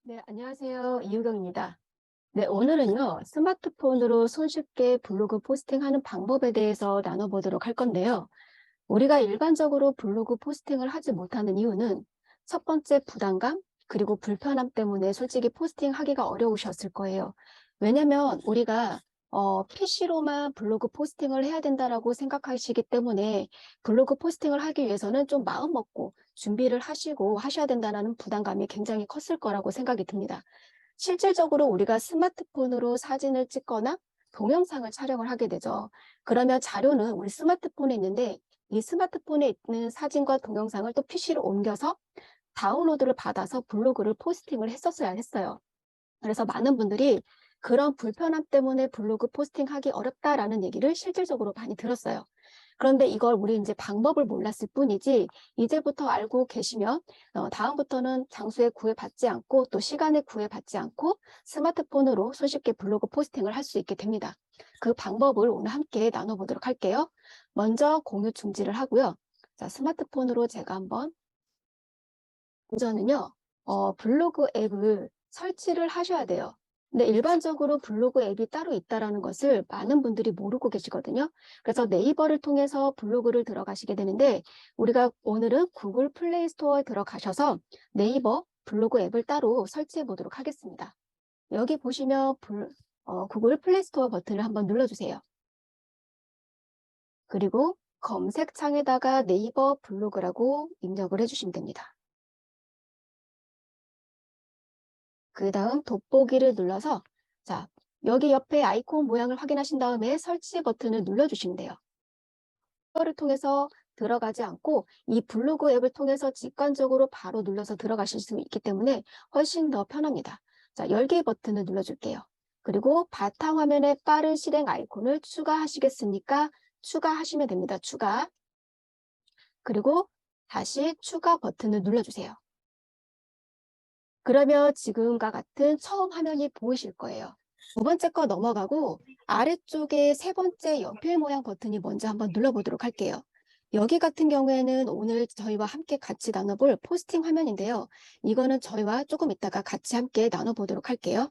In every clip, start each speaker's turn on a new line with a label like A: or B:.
A: 네, 안녕하세요. 이유경입니다. 네, 오늘은요, 스마트폰으로 손쉽게 블로그 포스팅하는 방법에 대해서 나눠보도록 할 건데요. 우리가 일반적으로 블로그 포스팅을 하지 못하는 이유는 첫 번째 부담감, 그리고 불편함 때문에 솔직히 포스팅하기가 어려우셨을 거예요. 왜냐면 우리가 PC로만 블로그 포스팅을 해야 된다라고 생각하시기 때문에 블로그 포스팅을 하기 위해서는 좀 마음 먹고 준비를 하시고 하셔야 된다는 부담감이 굉장히 컸을 거라고 생각이 듭니다. 실질적으로 우리가 스마트폰으로 사진을 찍거나 동영상을 촬영을 하게 되죠. 그러면 자료는 우리 스마트폰에 있는데 이 스마트폰에 있는 사진과 동영상을 또 PC로 옮겨서 다운로드를 받아서 블로그를 포스팅을 했었어야 했어요. 그래서 많은 분들이 그런 불편함 때문에 블로그 포스팅하기 어렵다라는 얘기를 실질적으로 많이 들었어요. 그런데 이걸 우리 이제 방법을 몰랐을 뿐이지 이제부터 알고 계시면 다음부터는 장소에 구애받지 않고 또 시간에 구애받지 않고 스마트폰으로 손쉽게 블로그 포스팅을 할 수 있게 됩니다. 그 방법을 오늘 함께 나눠보도록 할게요. 먼저 공유 중지를 하고요. 자, 스마트폰으로 제가 한번 우선은요, 블로그 앱을 설치를 하셔야 돼요. 근데 일반적으로 블로그 앱이 따로 있다는 것을 많은 분들이 모르고 계시거든요. 그래서 네이버를 통해서 블로그를 들어가시게 되는데 우리가 오늘은 구글 플레이 스토어에 들어가셔서 네이버 블로그 앱을 따로 설치해 보도록 하겠습니다. 여기 보시면 구글 플레이 스토어 버튼을 한번 눌러주세요. 그리고 검색창에다가 네이버 블로그라고 입력을 해주시면 됩니다. 그 다음 돋보기를 눌러서 자, 여기 옆에 아이콘 모양을 확인하신 다음에 설치 버튼을 눌러주시면 돼요. 이거를 통해서 들어가지 않고 이 블로그 앱을 통해서 직관적으로 바로 눌러서 들어가실 수 있기 때문에 훨씬 더 편합니다. 자, 열기 버튼을 눌러줄게요. 그리고 바탕화면에 빠른 실행 아이콘을 추가하시겠습니까? 추가하시면 됩니다. 추가. 그리고 다시 추가 버튼을 눌러주세요. 그러면 지금과 같은 처음 화면이 보이실 거예요. 두 번째 거 넘어가고 아래쪽에 세 번째 연필 모양 버튼이 먼저 한번 눌러보도록 할게요. 여기 같은 경우에는 오늘 저희와 함께 같이 나눠볼 포스팅 화면인데요. 이거는 저희와 조금 이따가 같이 함께 나눠보도록 할게요.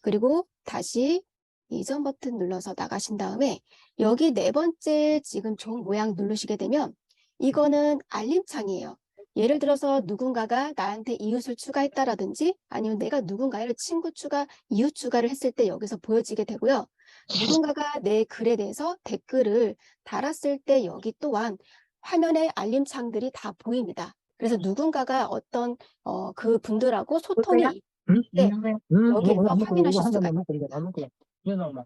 A: 그리고 다시 이전 버튼 눌러서 나가신 다음에 여기 네 번째 지금 종 모양 누르시게 되면 이거는 알림창이에요. 예를 들어서 누군가가 나한테 이웃을 추가했다라든지 아니면 내가 누군가를 친구 추가, 이웃 추가를 했을 때 여기서 보여지게 되고요. 누군가가 내 글에 대해서 댓글을 달았을 때 여기 또한 화면에 알림창들이 다 보입니다. 그래서 누군가가 어떤 그 분들하고
B: 볼거야?
A: 소통이
B: 응?
A: 때
B: 이거
A: 여기에서
B: 안 먹고 이거
A: 확인하실
B: 한
A: 수가
B: 잔만
A: 있어요.
B: 먹고 이거 안 먹고 이거 나오나?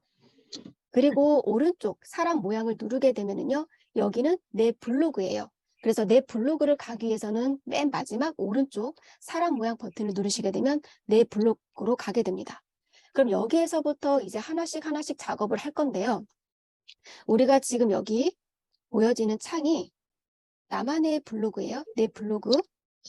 A: 그리고 오른쪽 사람 모양을 누르게 되면은요, 여기는 내 블로그예요. 그래서 내 블로그를 가기 위해서는 맨 마지막 오른쪽 사람 모양 버튼을 누르시게 되면 내 블로그로 가게 됩니다. 그럼 여기에서부터 이제 하나씩 하나씩 작업을 할 건데요. 우리가 지금 여기 보여지는 창이 나만의 블로그예요. 내 블로그.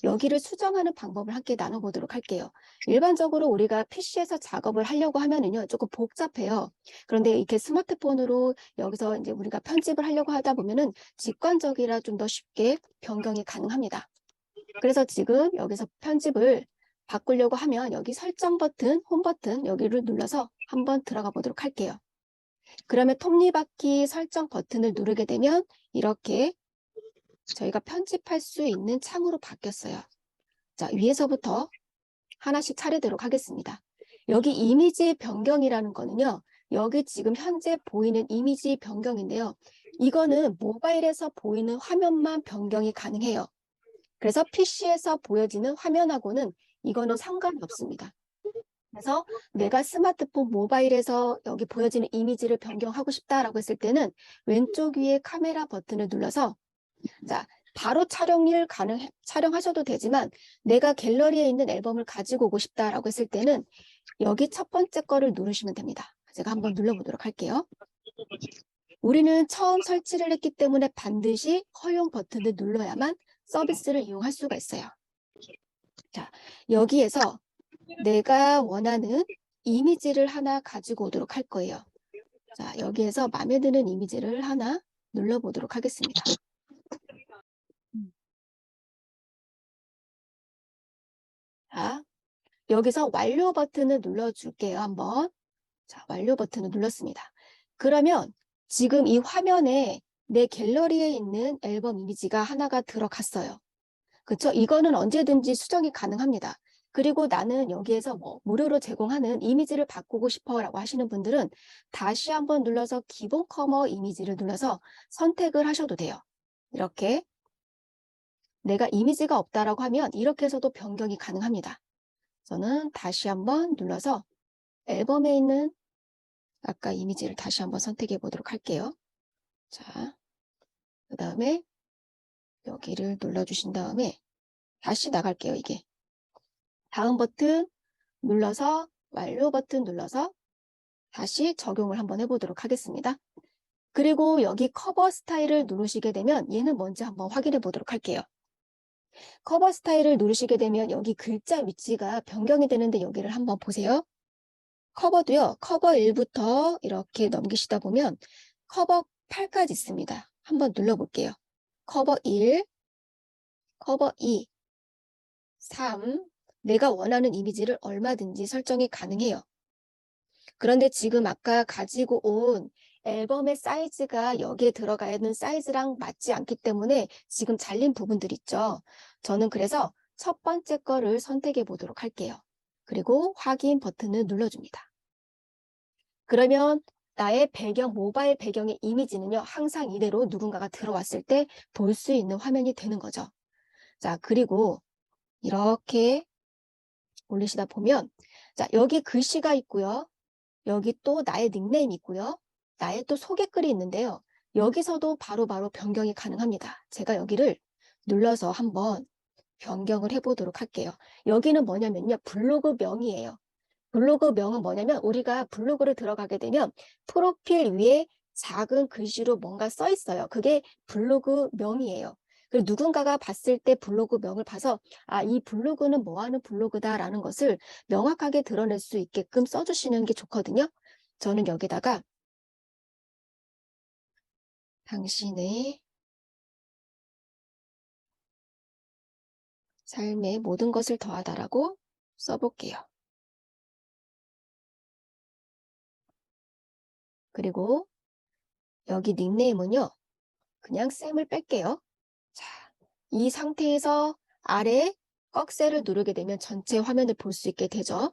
A: 여기를 수정하는 방법을 함께 나눠보도록 할게요. 일반적으로 우리가 PC에서 작업을 하려고 하면은요, 조금 복잡해요. 그런데 이렇게 스마트폰으로 여기서 이제 우리가 편집을 하려고 하다 보면은 직관적이라 좀 더 쉽게 변경이 가능합니다. 그래서 지금 여기서 편집을 바꾸려고 하면 여기 설정 버튼, 홈 버튼 여기를 눌러서 한번 들어가 보도록 할게요. 그러면 톱니바퀴 설정 버튼을 누르게 되면 이렇게 저희가 편집할 수 있는 창으로 바뀌었어요. 자, 위에서부터 하나씩 차례대로 하겠습니다. 여기 이미지 변경이라는 거는요. 여기 지금 현재 보이는 이미지 변경인데요. 이거는 모바일에서 보이는 화면만 변경이 가능해요. 그래서 PC에서 보여지는 화면하고는 이거는 상관이 없습니다. 그래서 내가 스마트폰 모바일에서 여기 보여지는 이미지를 변경하고 싶다라고 했을 때는 왼쪽 위에 카메라 버튼을 눌러서 자, 바로 촬영하셔도 되지만 내가 갤러리에 있는 앨범을 가지고 오고 싶다라고 했을 때는 여기 첫 번째 거를 누르시면 됩니다. 제가 한번 눌러보도록 할게요. 우리는 처음 설치를 했기 때문에 반드시 허용 버튼을 눌러야만 서비스를 이용할 수가 있어요. 자, 여기에서 내가 원하는 이미지를 하나 가지고 오도록 할 거예요. 자, 여기에서 마음에 드는 이미지를 하나 눌러보도록 하겠습니다. 자, 여기서 완료 버튼을 눌러줄게요. 한번. 자, 완료 버튼을 눌렀습니다. 그러면 지금 이 화면에 내 갤러리에 있는 앨범 이미지가 하나가 들어갔어요. 그쵸? 이거는 언제든지 수정이 가능합니다. 그리고 나는 여기에서 뭐 무료로 제공하는 이미지를 바꾸고 싶어라고 하시는 분들은 다시 한번 눌러서 기본 커버 이미지를 눌러서 선택을 하셔도 돼요. 이렇게 내가 이미지가 없다라고 하면 이렇게 해서도 변경이 가능합니다. 저는 다시 한번 눌러서 앨범에 있는 아까 이미지를 다시 한번 선택해 보도록 할게요. 자, 그 다음에 여기를 눌러주신 다음에 다시 나갈게요. 이게 다음 버튼 눌러서 완료 버튼 눌러서 다시 적용을 한번 해보도록 하겠습니다. 그리고 여기 커버 스타일을 누르시게 되면 얘는 뭔지 한번 확인해 보도록 할게요. 커버 스타일을 누르시게 되면 여기 글자 위치가 변경이 되는데 여기를 한번 보세요. 커버도요. 커버 1부터 이렇게 넘기시다 보면 커버 8까지 있습니다. 한번 눌러볼게요. 커버 1, 커버 2, 3, 내가 원하는 이미지를 얼마든지 설정이 가능해요. 그런데 지금 아까 가지고 온 앨범의 사이즈가 여기에 들어가 있는 사이즈랑 맞지 않기 때문에 지금 잘린 부분들 있죠. 저는 그래서 첫 번째 거를 선택해 보도록 할게요. 그리고 확인 버튼을 눌러줍니다. 그러면 나의 배경, 모바일 배경의 이미지는요, 항상 이대로 누군가가 들어왔을 때 볼 수 있는 화면이 되는 거죠. 자, 그리고 이렇게 올리시다 보면, 자, 여기 글씨가 있고요. 여기 또 나의 닉네임이 있고요. 나의 또 소개글이 있는데요. 여기서도 바로바로 변경이 가능합니다. 제가 여기를 눌러서 한번 변경을 해보도록 할게요. 여기는 뭐냐면요. 블로그 명이에요. 블로그 명은 뭐냐면 우리가 블로그를 들어가게 되면 프로필 위에 작은 글씨로 뭔가 써 있어요. 그게 블로그 명이에요. 그리고 누군가가 봤을 때 블로그 명을 봐서 아, 이 블로그는 뭐 하는 블로그다라는 것을 명확하게 드러낼 수 있게끔 써주시는 게 좋거든요. 저는 여기다가 당신의 삶의 모든 것을 더하다라고 써볼게요. 그리고 여기 닉네임은요. 그냥 쌤을 뺄게요. 자, 이 상태에서 아래 꺽쇠를 누르게 되면 전체 화면을 볼 수 있게 되죠.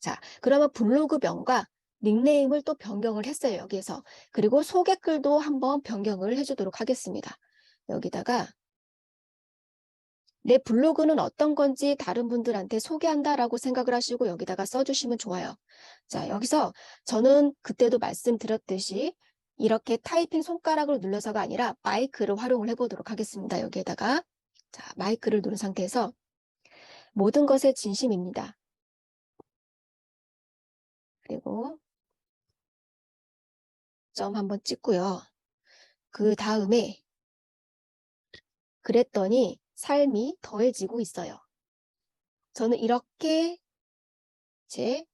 A: 자, 그러면 블로그명과 닉네임을 또 변경을 했어요. 여기에서. 그리고 소개글도 한번 변경을 해주도록 하겠습니다. 여기다가 내 블로그는 어떤 건지 다른 분들한테 소개한다라고 생각을 하시고 여기다가 써주시면 좋아요. 자, 여기서 저는 그때도 말씀드렸듯이 이렇게 타이핑 손가락으로 눌러서가 아니라 마이크를 활용을 해보도록 하겠습니다. 여기에다가 자, 마이크를 누른 상태에서 모든 것에 진심입니다. 그리고 점 한번 찍고요. 그 다음에 그랬더니 삶이 더해지고 있어요. 저는 이렇게 제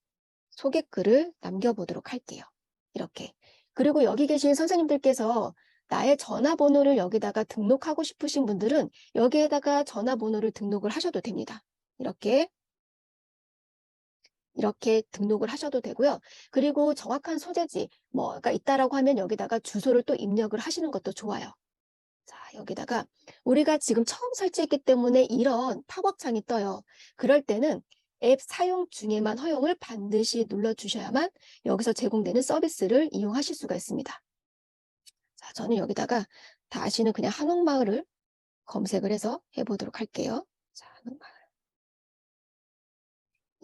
A: 소개글을 남겨보도록 할게요. 이렇게. 그리고 여기 계신 선생님들께서 나의 전화번호를 여기다가 등록하고 싶으신 분들은 여기에다가 전화번호를 등록을 하셔도 됩니다. 이렇게 등록을 하셔도 되고요. 그리고 정확한 소재지 뭐가 있다라고 하면 여기다가 주소를 또 입력을 하시는 것도 좋아요. 자, 여기다가 우리가 지금 처음 설치했기 때문에 이런 팝업 창이 떠요. 그럴 때는 앱 사용 중에만 허용을 반드시 눌러주셔야만 여기서 제공되는 서비스를 이용하실 수가 있습니다. 자, 저는 여기다가 다시는 그냥 한옥마을을 검색을 해서 해보도록 할게요. 자, 한옥마을.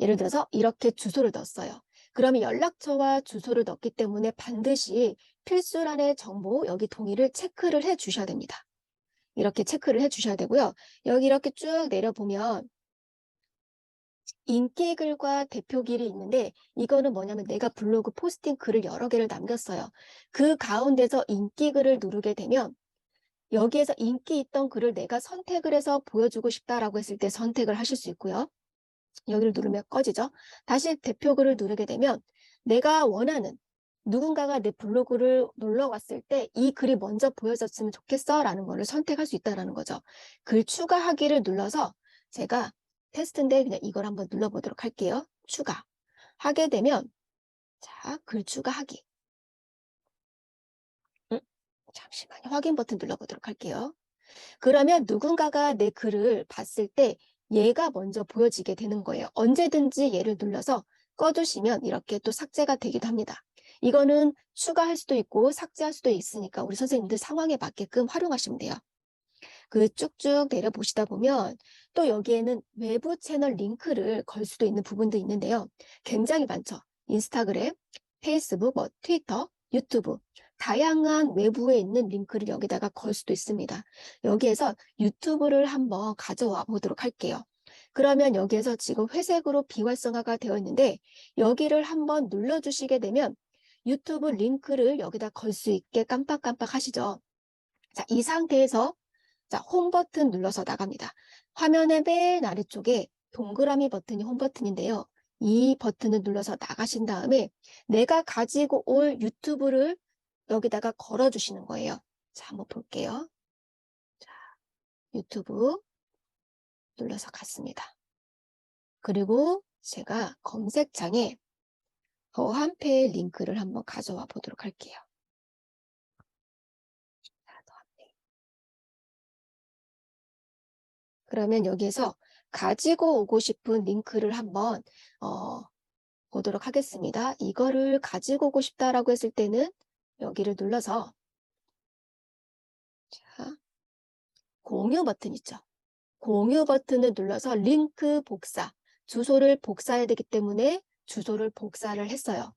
A: 예를 들어서 이렇게 주소를 넣었어요. 그러면 연락처와 주소를 넣기 때문에 반드시 필수란의 정보 여기 동의를 체크를 해 주셔야 됩니다. 이렇게 체크를 해 주셔야 되고요. 여기 이렇게 쭉 내려보면 인기글과 대표글이 있는데 이거는 뭐냐면 내가 블로그 포스팅 글을 여러 개를 남겼어요. 그 가운데서 인기글을 누르게 되면 여기에서 인기 있던 글을 내가 선택을 해서 보여주고 싶다라고 했을 때 선택을 하실 수 있고요. 여기를 누르면 꺼지죠. 다시 대표글을 누르게 되면 내가 원하는 누군가가 내 블로그를 놀러 왔을 때 이 글이 먼저 보여졌으면 좋겠어 라는 거를 선택할 수 있다는 거죠. 글 추가하기를 눌러서 제가 테스트인데 그냥 이걸 한번 눌러보도록 할게요. 추가. 하게 되면 자, 글 추가하기. 잠시만요. 확인 버튼 눌러보도록 할게요. 그러면 누군가가 내 글을 봤을 때 얘가 먼저 보여지게 되는 거예요. 언제든지 얘를 눌러서 꺼두시면 이렇게 또 삭제가 되기도 합니다. 이거는 추가할 수도 있고 삭제할 수도 있으니까 우리 선생님들 상황에 맞게끔 활용하시면 돼요. 그 쭉쭉 내려보시다 보면 또 여기에는 외부 채널 링크를 걸 수도 있는 부분도 있는데요. 굉장히 많죠. 인스타그램, 페이스북, 트위터, 유튜브 다양한 외부에 있는 링크를 여기다가 걸 수도 있습니다. 여기에서 유튜브를 한번 가져와 보도록 할게요. 그러면 여기에서 지금 회색으로 비활성화가 되어 있는데 여기를 한번 눌러주시게 되면 유튜브 링크를 여기다 걸 수 있게 깜빡깜빡 하시죠. 자, 이 상태에서 자, 홈 버튼 눌러서 나갑니다. 화면의 맨 아래쪽에 동그라미 버튼이 홈 버튼인데요. 이 버튼을 눌러서 나가신 다음에 내가 가지고 올 유튜브를 여기다가 걸어주시는 거예요. 자, 한번 볼게요. 자, 유튜브 눌러서 갔습니다. 그리고 제가 검색창에 더한페 링크를 한번 가져와 보도록 할게요. 자, 더한페. 그러면 여기에서 가지고 오고 싶은 링크를 한번 보도록 하겠습니다. 이거를 가지고 오고 싶다라고 했을 때는 여기를 눌러서 자, 공유 버튼 있죠. 공유 버튼을 눌러서 링크 복사, 주소를 복사해야 되기 때문에 주소를 복사를 했어요.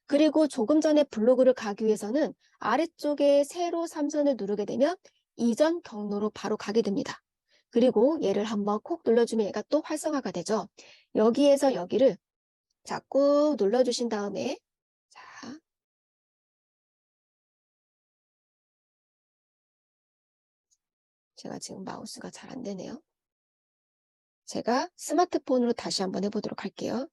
A: 그리고 조금 전에 블로그를 가기 위해서는 아래쪽에 세로 3선을 누르게 되면 이전 경로로 바로 가게 됩니다. 그리고 얘를 한번 콕 눌러주면 얘가 또 활성화가 되죠. 여기에서 여기를 자, 꾹 눌러주신 다음에 자, 제가 지금 마우스가 잘 안 되네요. 제가 스마트폰으로 다시 한번 해보도록 할게요.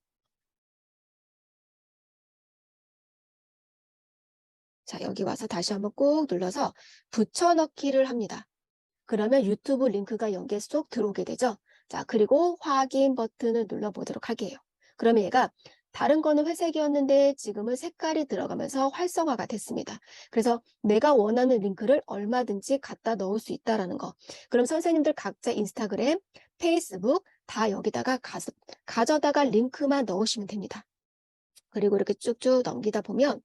A: 자, 여기 와서 다시 한번 꾹 눌러서 붙여넣기를 합니다. 그러면 유튜브 링크가 여기에 쏙 들어오게 되죠. 자, 그리고 확인 버튼을 눌러보도록 할게요. 그러면 얘가 다른 거는 회색이었는데 지금은 색깔이 들어가면서 활성화가 됐습니다. 그래서 내가 원하는 링크를 얼마든지 갖다 넣을 수 있다는 거. 그럼 선생님들 각자 인스타그램, 페이스북 다 여기다가 가져다가 링크만 넣으시면 됩니다. 그리고 이렇게 쭉쭉 넘기다 보면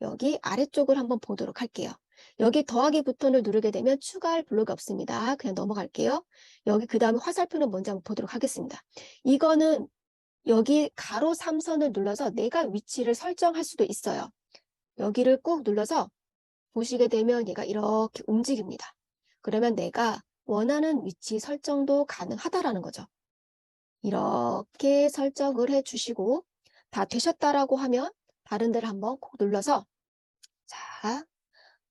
A: 여기 아래쪽을 한번 보도록 할게요. 여기 더하기 버튼을 누르게 되면 추가할 블록이 없습니다. 그냥 넘어갈게요. 여기 그 다음에 화살표는 뭔지 한번 보도록 하겠습니다. 이거는 여기 가로 3선을 눌러서 내가 위치를 설정할 수도 있어요. 여기를 꾹 눌러서 보시게 되면 얘가 이렇게 움직입니다. 그러면 내가 원하는 위치 설정도 가능하다라는 거죠. 이렇게 설정을 해주시고 다 되셨다라고 하면 다른 데를 한번 콕 눌러서 자,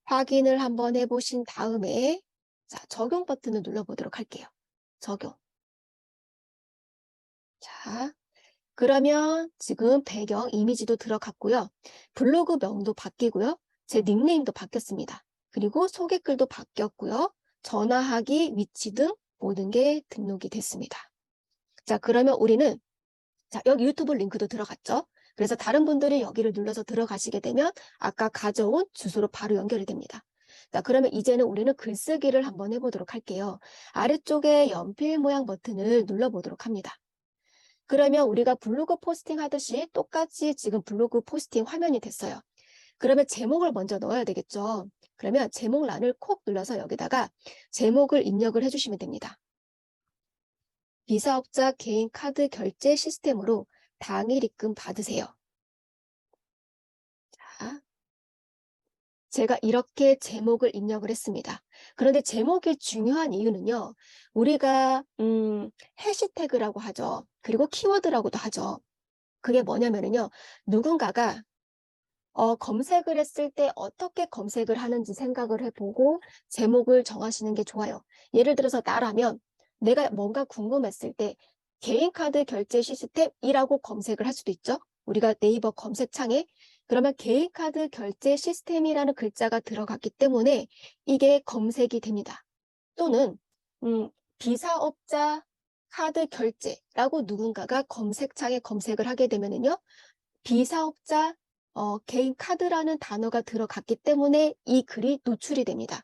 A: 확인을 한번 해보신 다음에 자, 적용 버튼을 눌러보도록 할게요. 적용. 자, 그러면 지금 배경 이미지도 들어갔고요. 블로그 명도 바뀌고요. 제 닉네임도 바뀌었습니다. 그리고 소개글도 바뀌었고요. 전화하기, 위치 등 모든 게 등록이 됐습니다. 자, 그러면 우리는 자, 여기 유튜브 링크도 들어갔죠. 그래서 다른 분들이 여기를 눌러서 들어가시게 되면 아까 가져온 주소로 바로 연결이 됩니다. 자, 그러면 이제는 우리는 글쓰기를 한번 해보도록 할게요. 아래쪽에 연필 모양 버튼을 눌러보도록 합니다. 그러면 우리가 블로그 포스팅 하듯이 똑같이 지금 블로그 포스팅 화면이 됐어요. 그러면 제목을 먼저 넣어야 되겠죠. 그러면 제목란을 콕 눌러서 여기다가 제목을 입력을 해주시면 됩니다. 비사업자 개인 카드 결제 시스템으로 당일 입금 받으세요. 자, 제가 이렇게 제목을 입력을 했습니다. 그런데 제목이 중요한 이유는요. 우리가 해시태그라고 하죠. 그리고 키워드라고도 하죠. 그게 뭐냐면요. 누군가가 검색을 했을 때 어떻게 검색을 하는지 생각을 해보고 제목을 정하시는 게 좋아요. 예를 들어서 나라면 내가 뭔가 궁금했을 때 개인카드 결제 시스템이라고 검색을 할 수도 있죠. 우리가 네이버 검색창에 그러면 개인카드 결제 시스템이라는 글자가 들어갔기 때문에 이게 검색이 됩니다. 또는 비사업자 카드 결제라고 누군가가 검색창에 검색을 하게 되면은요. 비사업자 개인 카드라는 단어가 들어갔기 때문에 이 글이 노출이 됩니다.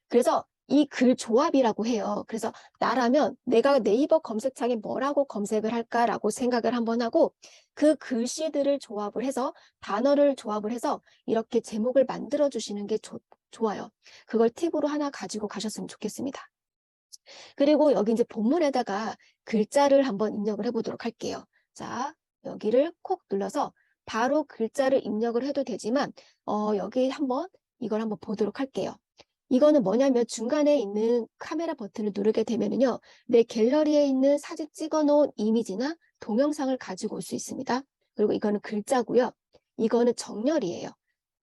A: 그래서 이 글 조합이라고 해요. 그래서 나라면 내가 네이버 검색창에 뭐라고 검색을 할까라고 생각을 한번 하고 그 글씨들을 조합을 해서 단어를 조합을 해서 이렇게 제목을 만들어 주시는 게 좋아요. 그걸 팁으로 하나 가지고 가셨으면 좋겠습니다. 그리고 여기 이제 본문에다가 글자를 한번 입력을 해보도록 할게요. 자, 여기를 콕 눌러서 바로 글자를 입력을 해도 되지만 여기 한번 이걸 한번 보도록 할게요. 이거는 뭐냐면 중간에 있는 카메라 버튼을 누르게 되면은요. 내 갤러리에 있는 사진 찍어 놓은 이미지나 동영상을 가지고 올 수 있습니다. 그리고 이거는 글자고요. 이거는 정렬이에요.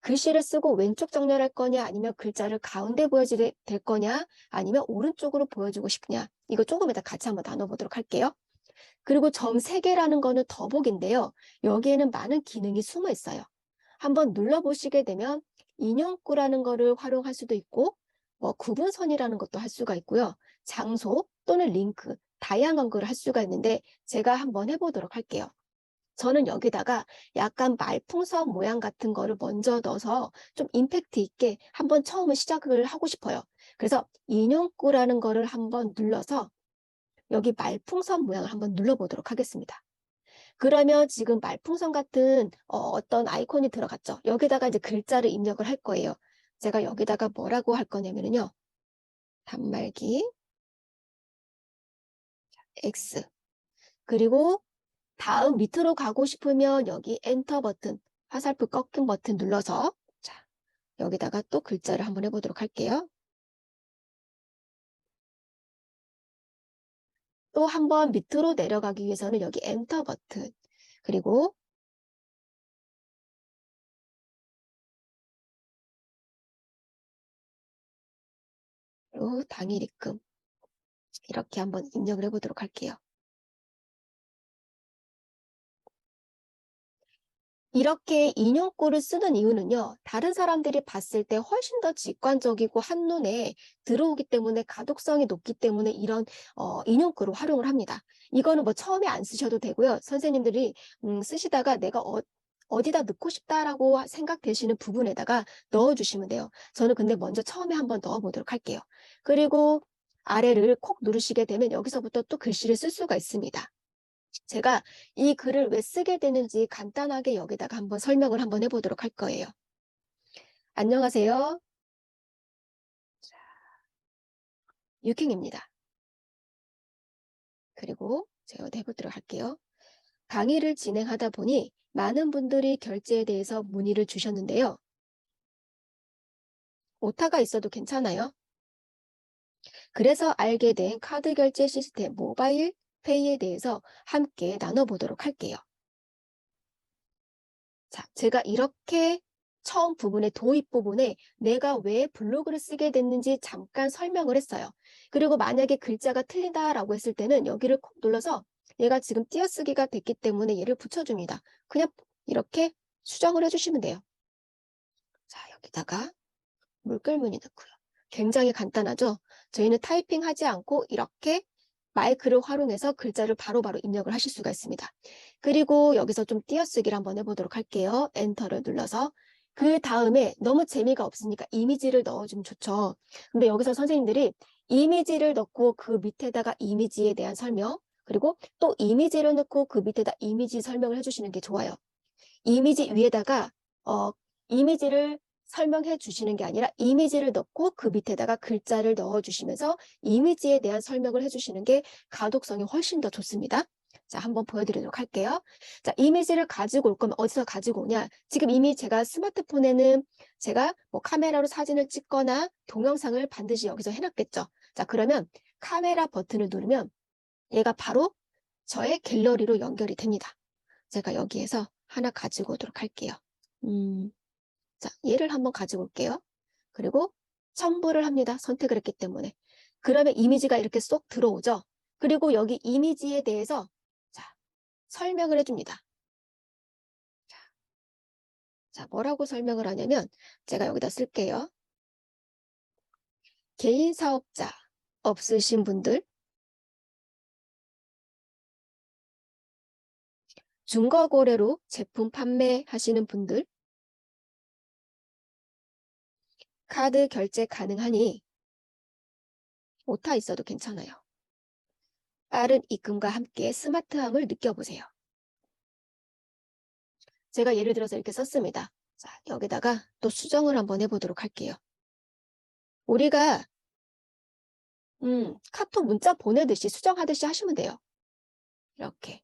A: 글씨를 쓰고 왼쪽 정렬할 거냐 아니면 글자를 가운데 보여주게 될 거냐 아니면 오른쪽으로 보여주고 싶냐 이거 조금 이따 같이 한번 나눠보도록 할게요. 그리고 점 3개라는 거는 더보기인데요. 여기에는 많은 기능이 숨어 있어요. 한번 눌러보시게 되면 인형구라는 거를 활용할 수도 있고 뭐 구분선이라는 것도 할 수가 있고요. 장소 또는 링크 다양한 걸 할 수가 있는데 제가 한번 해보도록 할게요. 저는 여기다가 약간 말풍선 모양 같은 거를 먼저 넣어서 좀 임팩트 있게 한번 처음에 시작을 하고 싶어요. 그래서 인형구라는 거를 한번 눌러서 여기 말풍선 모양을 한번 눌러보도록 하겠습니다. 그러면 지금 말풍선 같은 어떤 아이콘이 들어갔죠. 여기다가 이제 글자를 입력을 할 거예요. 제가 여기다가 뭐라고 할 거냐면요. 단말기 X 그리고 다음 밑으로 가고 싶으면 여기 엔터 버튼, 화살표 꺾인 버튼 눌러서 자, 여기다가 또 글자를 한번 해보도록 할게요. 또 한번 밑으로 내려가기 위해서는 여기 엔터 버튼, 그리고 당일 입금 이렇게 한번 입력을 해보도록 할게요. 이렇게 인용구를 쓰는 이유는요. 다른 사람들이 봤을 때 훨씬 더 직관적이고 한눈에 들어오기 때문에 가독성이 높기 때문에 이런 인용구를 활용을 합니다. 이거는 뭐 처음에 안 쓰셔도 되고요. 선생님들이 쓰시다가 내가 어디다 넣고 싶다라고 생각되시는 부분에다가 넣어주시면 돼요. 저는 근데 먼저 처음에 한번 넣어보도록 할게요. 그리고 아래를 콕 누르시게 되면 여기서부터 또 글씨를 쓸 수가 있습니다. 제가 이 글을 왜 쓰게 되는지 간단하게 여기다가 한번 설명을 한번 해보도록 할 거예요. 안녕하세요. 유킹입니다. 그리고 제가 해보도록 할게요. 강의를 진행하다 보니 많은 분들이 결제에 대해서 문의를 주셨는데요. 오타가 있어도 괜찮아요. 그래서 알게 된 카드 결제 시스템 모바일 페이에 대해서 함께 나눠보도록 할게요. 자, 제가 이렇게 처음 부분의 도입 부분에 내가 왜 블로그를 쓰게 됐는지 잠깐 설명을 했어요. 그리고 만약에 글자가 틀리다라고 했을 때는 여기를 콕 눌러서 얘가 지금 띄어쓰기가 됐기 때문에 얘를 붙여줍니다. 그냥 이렇게 수정을 해주시면 돼요. 자, 여기다가 물결무늬 넣고요. 굉장히 간단하죠? 저희는 타이핑하지 않고 이렇게 마이크를 활용해서 글자를 바로바로 입력을 하실 수가 있습니다. 그리고 여기서 좀 띄어쓰기를 한번 해보도록 할게요. 엔터를 눌러서 그 다음에 너무 재미가 없으니까 이미지를 넣어주면 좋죠. 근데 여기서 선생님들이 이미지를 넣고 그 밑에다가 이미지에 대한 설명 그리고 또 이미지를 넣고 그 밑에다 이미지 설명을 해주시는 게 좋아요. 이미지 위에다가 이미지를 설명해 주시는 게 아니라 이미지를 넣고 그 밑에다가 글자를 넣어 주시면서 이미지에 대한 설명을 해 주시는 게 가독성이 훨씬 더 좋습니다. 자, 한번 보여드리도록 할게요. 자, 이미지를 가지고 올 거면 어디서 가지고 오냐? 지금 이미 제가 스마트폰에는 제가 뭐 카메라로 사진을 찍거나 동영상을 반드시 여기서 해놨겠죠. 자, 그러면 카메라 버튼을 누르면 얘가 바로 저의 갤러리로 연결이 됩니다. 제가 여기에서 하나 가지고 오도록 할게요. 자, 얘를 한번 가지고 올게요. 그리고 첨부를 합니다. 선택을 했기 때문에. 그러면 이미지가 이렇게 쏙 들어오죠. 그리고 여기 이미지에 대해서 자, 설명을 해줍니다. 자, 뭐라고 설명을 하냐면 제가 여기다 쓸게요. 개인 사업자 없으신 분들 중고거래로 제품 판매하시는 분들, 카드 결제 가능하니 오타 있어도 괜찮아요. 빠른 입금과 함께 스마트함을 느껴보세요. 제가 예를 들어서 이렇게 썼습니다. 자, 여기다가 또 수정을 한번 해보도록 할게요. 우리가 카톡 문자 보내듯이 수정하듯이 하시면 돼요. 이렇게.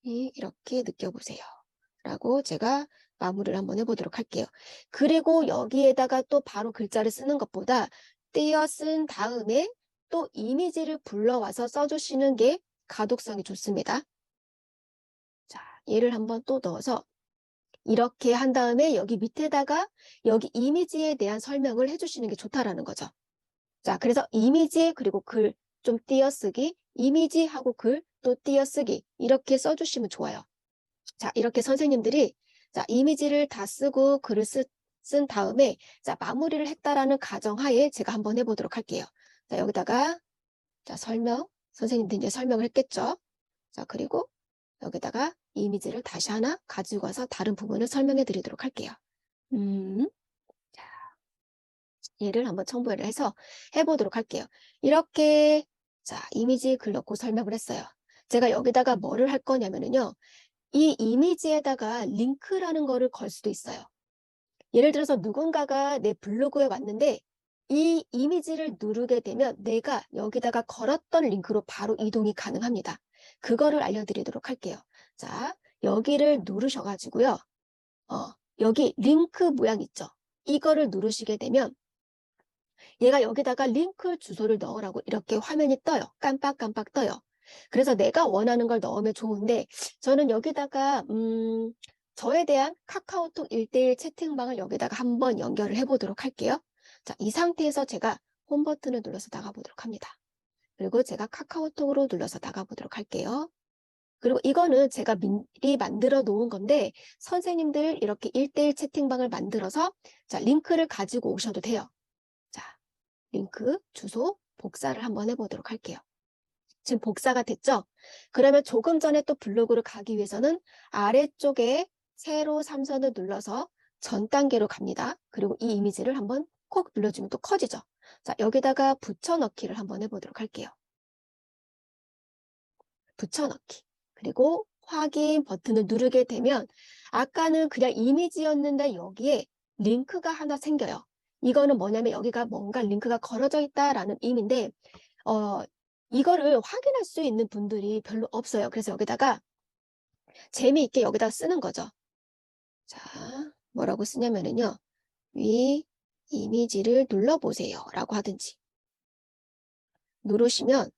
A: 이렇게 느껴보세요. 라고 제가 마무리를 한번 해보도록 할게요. 그리고 여기에다가 또 바로 글자를 쓰는 것보다 띄어 쓴 다음에 또 이미지를 불러와서 써주시는 게 가독성이 좋습니다. 자, 얘를 한번 또 넣어서 이렇게 한 다음에 여기 밑에다가 여기 이미지에 대한 설명을 해주시는 게 좋다라는 거죠. 자, 그래서 이미지 그리고 글 좀 띄어쓰기, 이미지하고 글 또 띄어쓰기 이렇게 써주시면 좋아요. 자, 이렇게 선생님들이 자, 이미지를 다 쓰고 글을 쓴 다음에 자, 마무리를 했다라는 가정하에 제가 한번 해보도록 할게요. 자, 여기다가 자, 선생님들 이제 설명을 했겠죠. 자, 그리고 여기다가 이미지를 다시 하나 가지고 와서 다른 부분을 설명해 드리도록 할게요. 자, 얘를 한번 첨부를 해서 해보도록 할게요. 이렇게 자, 이미지 글 넣고 설명을 했어요. 제가 여기다가 뭐를 할 거냐면요. 이 이미지에다가 링크라는 거를 걸 수도 있어요. 예를 들어서 누군가가 내 블로그에 왔는데 이 이미지를 누르게 되면 내가 여기다가 걸었던 링크로 바로 이동이 가능합니다. 그거를 알려드리도록 할게요. 자, 여기를 누르셔가지고요. 여기 링크 모양 있죠? 이거를 누르시게 되면 얘가 여기다가 링크 주소를 넣으라고 이렇게 화면이 떠요. 깜빡깜빡 떠요. 그래서 내가 원하는 걸 넣으면 좋은데 저는 여기다가 저에 대한 카카오톡 1:1 채팅방을 여기다가 한번 연결을 해보도록 할게요. 자, 이 상태에서 제가 홈 버튼을 눌러서 나가보도록 합니다. 그리고 제가 카카오톡으로 눌러서 나가보도록 할게요. 그리고 이거는 제가 미리 만들어 놓은 건데 선생님들 이렇게 1:1 채팅방을 만들어서 자, 링크를 가지고 오셔도 돼요. 자, 링크, 주소, 복사를 한번 해보도록 할게요. 지금 복사가 됐죠? 그러면 조금 전에 또 블로그로 가기 위해서는 아래쪽에 세로 3선을 눌러서 전 단계로 갑니다. 그리고 이 이미지를 한번 콕 눌러주면 또 커지죠? 자, 여기다가 붙여넣기를 한번 해보도록 할게요. 붙여넣기. 그리고 확인 버튼을 누르게 되면 아까는 그냥 이미지였는데 여기에 링크가 하나 생겨요. 이거는 뭐냐면 여기가 뭔가 링크가 걸어져 있다라는 의미인데 이거를 확인할 수 있는 분들이 별로 없어요. 그래서 여기다가 재미있게 여기다 쓰는 거죠. 자, 뭐라고 쓰냐면은요. 위 이미지를 눌러보세요. 라고 하든지. 누르시면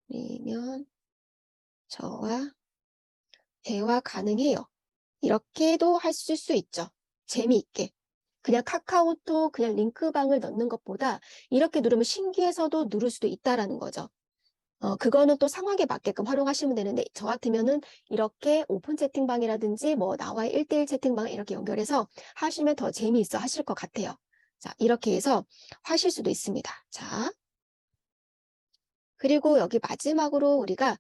A: 그러면 저와 대화 가능해요. 이렇게도 하실 수 있죠. 재미있게. 그냥 카카오톡 그냥 링크방을 넣는 것보다 이렇게 누르면 신기해서도 누를 수도 있다라는 거죠. 그거는 또 상황에 맞게끔 활용하시면 되는데 저 같으면은 이렇게 오픈 채팅방이라든지 뭐 나와의 1:1 채팅방을 이렇게 연결해서 하시면 더 재미있어 하실 것 같아요. 자, 이렇게 해서 하실 수도 있습니다. 자, 그리고 여기 마지막으로 우리가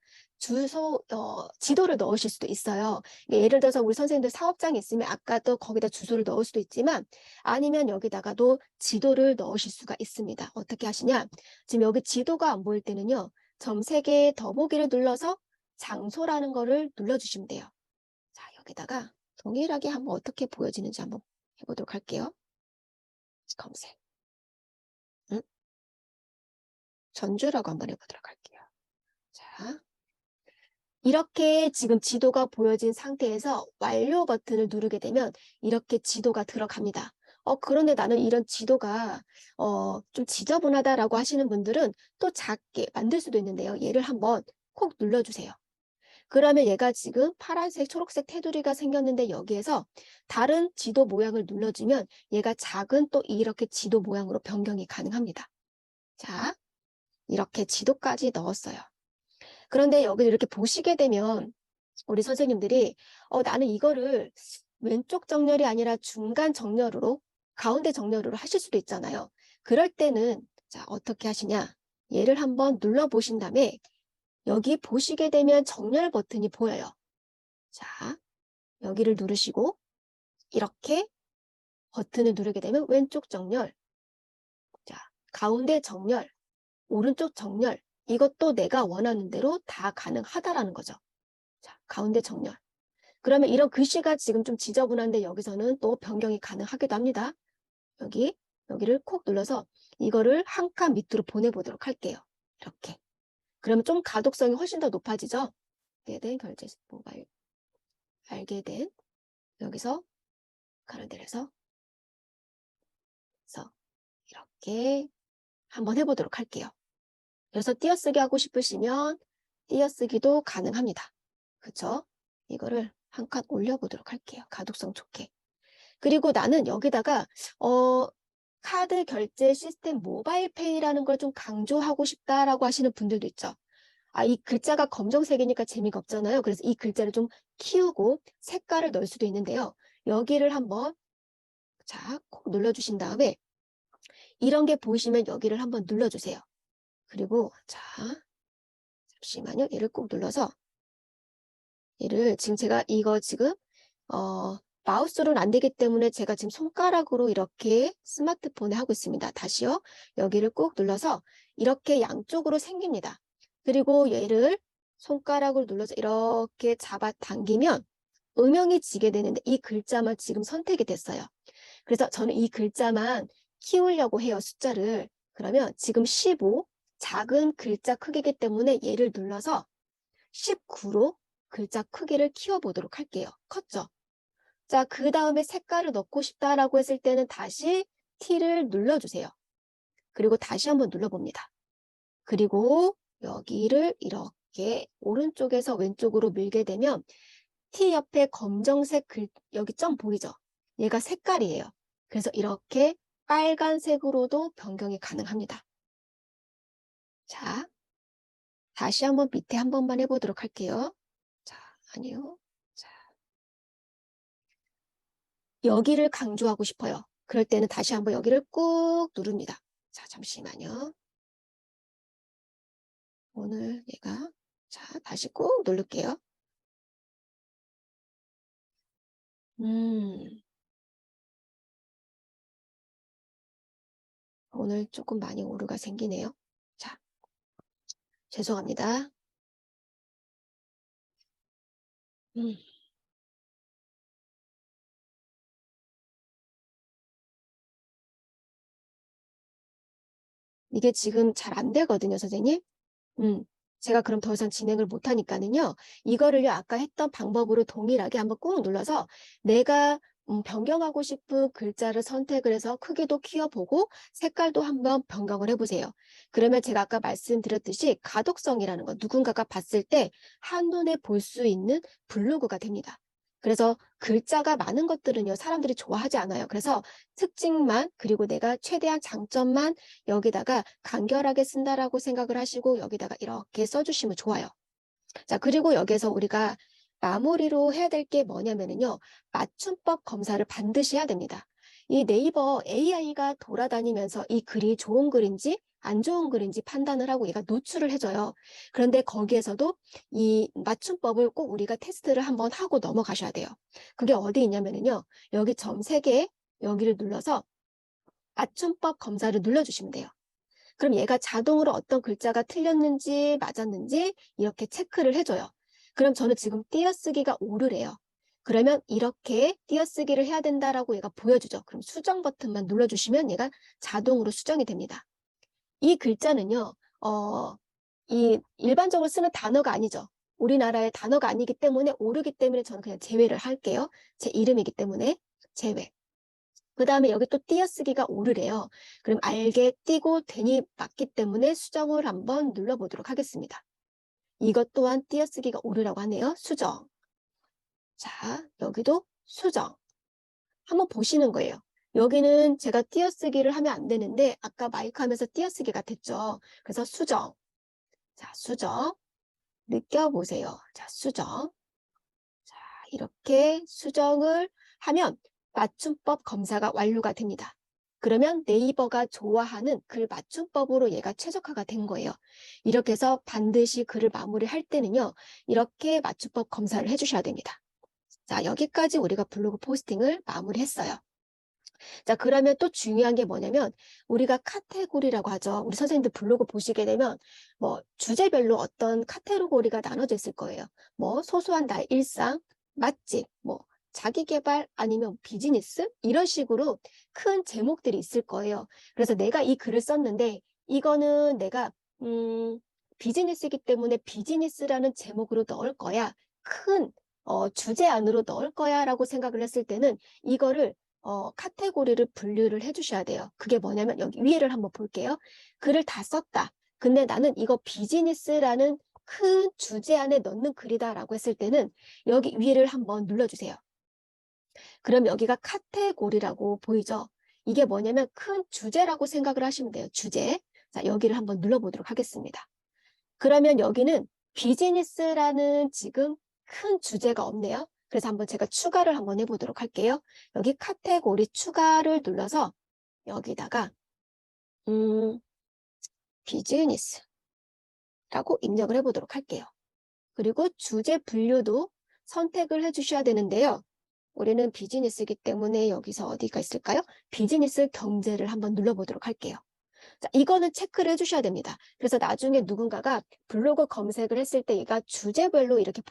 A: 지도를 넣으실 수도 있어요. 예를 들어서 우리 선생님들 사업장이 있으면 아까도 거기다 주소를 넣을 수도 있지만 아니면 여기다가도 지도를 넣으실 수가 있습니다. 어떻게 하시냐? 지금 여기 지도가 안 보일 때는요. 점 3개 더보기를 눌러서 장소라는 거를 눌러주시면 돼요. 자, 여기다가 동일하게 한번 어떻게 보여지는지 한번 해보도록 할게요. 검색. 전주라고 한번 해보도록 할게요. 자. 이렇게 지금 지도가 보여진 상태에서 완료 버튼을 누르게 되면 이렇게 지도가 들어갑니다. 그런데 나는 이런 지도가 좀 지저분하다라고 하시는 분들은 또 작게 만들 수도 있는데요. 얘를 한번 콕 눌러주세요. 그러면 얘가 지금 파란색, 초록색 테두리가 생겼는데 여기에서 다른 지도 모양을 눌러주면 얘가 작은 또 이렇게 지도 모양으로 변경이 가능합니다. 자, 이렇게 지도까지 넣었어요. 그런데 여기 이렇게 보시게 되면 우리 선생님들이 나는 이거를 왼쪽 정렬이 아니라 중간 정렬으로, 가운데 정렬으로 하실 수도 있잖아요. 그럴 때는 자, 어떻게 하시냐? 얘를 한번 눌러 보신 다음에 여기 보시게 되면 정렬 버튼이 보여요. 자, 여기를 누르시고 이렇게 버튼을 누르게 되면 왼쪽 정렬, 자, 가운데 정렬, 오른쪽 정렬, 이것도 내가 원하는 대로 다 가능하다라는 거죠. 자, 가운데 정렬. 그러면 이런 글씨가 지금 좀 지저분한데 여기서는 또 변경이 가능하기도 합니다. 여기를 콕 눌러서 이거를 한 칸 밑으로 보내보도록 할게요. 이렇게. 그러면 좀 가독성이 훨씬 더 높아지죠? 알게 된 결제 모바일. 알게 된 여기서 가로들여서 이렇게 한번 해보도록 할게요. 그래서 띄어쓰기 하고 싶으시면 띄어쓰기도 가능합니다. 그쵸? 이거를 한 칸 올려보도록 할게요. 가독성 좋게. 그리고 나는 여기다가 카드 결제 시스템 모바일페이라는 걸 좀 강조하고 싶다라고 하시는 분들도 있죠. 아, 이 글자가 검정색이니까 재미가 없잖아요. 그래서 이 글자를 좀 키우고 색깔을 넣을 수도 있는데요. 여기를 한번 자, 콕 눌러주신 다음에 이런 게 보이시면 여기를 한번 눌러주세요. 그리고 자, 잠시만요. 얘를 꼭 눌러서 얘를 지금 제가 이거 지금 마우스로는 안 되기 때문에 제가 지금 손가락으로 이렇게 스마트폰에 하고 있습니다. 다시요. 여기를 꼭 눌러서 이렇게 양쪽으로 생깁니다. 그리고 얘를 손가락으로 눌러서 이렇게 잡아당기면 음영이 지게 되는데 이 글자만 지금 선택이 됐어요. 그래서 저는 이 글자만 키우려고 해요. 숫자를. 그러면 지금 15 작은 글자 크기이기 때문에 얘를 눌러서 19로 글자 크기를 키워보도록 할게요. 컸죠? 자, 그 다음에 색깔을 넣고 싶다라고 했을 때는 다시 T를 눌러주세요. 그리고 다시 한번 눌러봅니다. 그리고 여기를 이렇게 오른쪽에서 왼쪽으로 밀게 되면 T 옆에 검정색 여기 점 보이죠? 얘가 색깔이에요. 그래서 이렇게 빨간색으로도 변경이 가능합니다. 자, 다시 한번 밑에 한 번만 해보도록 할게요. 자, 아니요. 자, 여기를 강조하고 싶어요. 그럴 때는 다시 한번 여기를 꾹 누릅니다. 자, 잠시만요. 오늘 얘가 자, 다시 꾹 누를게요. 오늘 조금 많이 오류가 생기네요. 자, 죄송합니다. 음, 이게 지금 잘 안 되거든요, 선생님. 제가 그럼 더 이상 진행을 못하니까는요. 이거를요, 아까 했던 방법으로 동일하게 한번 꾹 눌러서 내가 변경하고 싶은 글자를 선택을 해서 크기도 키워보고 색깔도 한번 변경을 해보세요. 그러면 제가 아까 말씀드렸듯이 가독성이라는 건 누군가가 봤을 때 한눈에 볼 수 있는 블로그가 됩니다. 그래서 글자가 많은 것들은요, 사람들이 좋아하지 않아요. 그래서 특징만, 그리고 내가 최대한 장점만 여기다가 간결하게 쓴다라고 생각을 하시고 여기다가 이렇게 써주시면 좋아요. 자, 그리고 여기서 우리가 마무리로 해야 될 게 뭐냐면요. 맞춤법 검사를 반드시 해야 됩니다. 이 네이버 AI가 돌아다니면서 이 글이 좋은 글인지 안 좋은 글인지 판단을 하고 얘가 노출을 해줘요. 그런데 거기에서도 이 맞춤법을 꼭 우리가 테스트를 한번 하고 넘어가셔야 돼요. 그게 어디 있냐면요. 여기 점 3개 여기를 눌러서 맞춤법 검사를 눌러주시면 돼요. 그럼 얘가 자동으로 어떤 글자가 틀렸는지 맞았는지 이렇게 체크를 해줘요. 그럼 저는 지금 띄어쓰기가 오르래요. 그러면 이렇게 띄어쓰기를 해야 된다라고 얘가 보여주죠. 그럼 수정 버튼만 눌러주시면 얘가 자동으로 수정이 됩니다. 이 글자는요, 이 일반적으로 쓰는 단어가 아니죠. 우리나라의 단어가 아니기 때문에 오르기 때문에 저는 그냥 제외를 할게요. 제 이름이기 때문에 제외. 그 다음에 여기 또 띄어쓰기가 오르래요. 그럼 알게 띄고 되니 맞기 때문에 수정을 한번 눌러보도록 하겠습니다. 이것 또한 띄어쓰기가 오르라고 하네요. 수정. 자, 여기도 수정. 한번 보시는 거예요. 여기는 제가 띄어쓰기를 하면 안 되는데 아까 마이크 하면서 띄어쓰기가 됐죠. 그래서 수정. 자, 수정. 느껴보세요. 자, 수정. 자, 이렇게 수정을 하면 맞춤법 검사가 완료가 됩니다. 그러면 네이버가 좋아하는 글 맞춤법으로 얘가 최적화가 된 거예요. 이렇게 해서 반드시 글을 마무리할 때는요. 이렇게 맞춤법 검사를 해주셔야 됩니다. 자, 여기까지 우리가 블로그 포스팅을 마무리했어요. 자, 그러면 또 중요한 게 뭐냐면 우리가 카테고리라고 하죠. 우리 선생님들 블로그 보시게 되면 뭐 주제별로 어떤 카테고리가 나눠져 있을 거예요. 뭐 소소한 나의 일상, 맛집, 뭐 자기계발 아니면 비즈니스 이런 식으로 큰 제목들이 있을 거예요. 그래서 내가 이 글을 썼는데 이거는 내가 비즈니스이기 때문에 비즈니스라는 제목으로 넣을 거야. 큰 주제 안으로 넣을 거야 라고 생각을 했을 때는 이거를 카테고리를 분류를 해주셔야 돼요. 그게 뭐냐면 여기 위에를 한번 볼게요. 글을 다 썼다. 근데 나는 이거 비즈니스라는 큰 주제 안에 넣는 글이다라고 했을 때는 여기 위를 한번 눌러주세요. 그럼 여기가 카테고리라고 보이죠? 이게 뭐냐면 큰 주제라고 생각을 하시면 돼요. 주제. 자, 여기를 한번 눌러보도록 하겠습니다. 그러면 여기는 비즈니스라는 지금 큰 주제가 없네요. 그래서 한번 제가 추가를 한번 해보도록 할게요. 여기 카테고리 추가를 눌러서 여기다가 비즈니스라고 입력을 해보도록 할게요. 그리고 주제 분류도 선택을 해주셔야 되는데요. 우리는 비즈니스이기 때문에 여기서 어디가 있을까요? 비즈니스 경제를 한번 눌러보도록 할게요. 자, 이거는 체크를 해주셔야 됩니다. 그래서 나중에 누군가가 블로그 검색을 했을 때 얘가 주제별로 이렇게